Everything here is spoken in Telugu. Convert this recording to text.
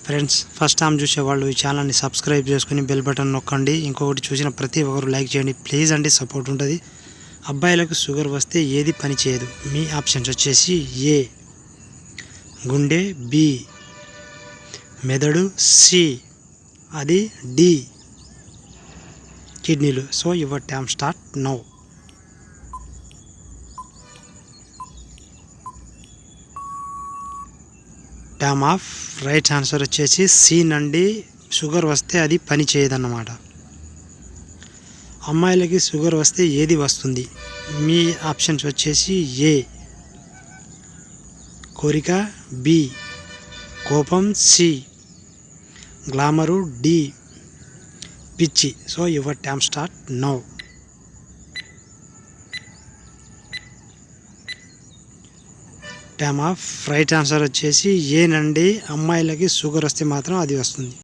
ఫ్రెండ్స్, ఫస్ట్ టైం చూసేవాళ్ళు ఈ ఛానల్ని సబ్స్క్రైబ్ చేసుకుని బెల్ బటన్ నొక్కండి. ఇంకొకటి చూసిన ప్రతి ఒక్కరు లైక్ చేయండి ప్లీజ్ అండి, సపోర్ట్ ఉంటుంది. అబ్బాయిలకు షుగర్ వస్తే ఏది పని చేయదు? మీ ఆప్షన్స్ వచ్చేసి ఏ గుండె, బి మెదడు, సి అది డి కిడ్నీలు. So your time start now. Time of. Right answer వచ్చేసి సి నండి. షుగర్ వస్తే అది పని చేయదన్నమాట. అమ్మాయిలకి షుగర్ వస్తే ఏది వస్తుంది? మీ ఆప్షన్స్ వచ్చేసి ఏ కోరిక, బి కోపం, సి గ్లామరు, డి పిచ్చి. So your time start now. Time of. Right answer వచ్చేసి ఏ నండి. అమ్మాయిలకి షుగర్ వస్తే మాత్రం అది వస్తుంది.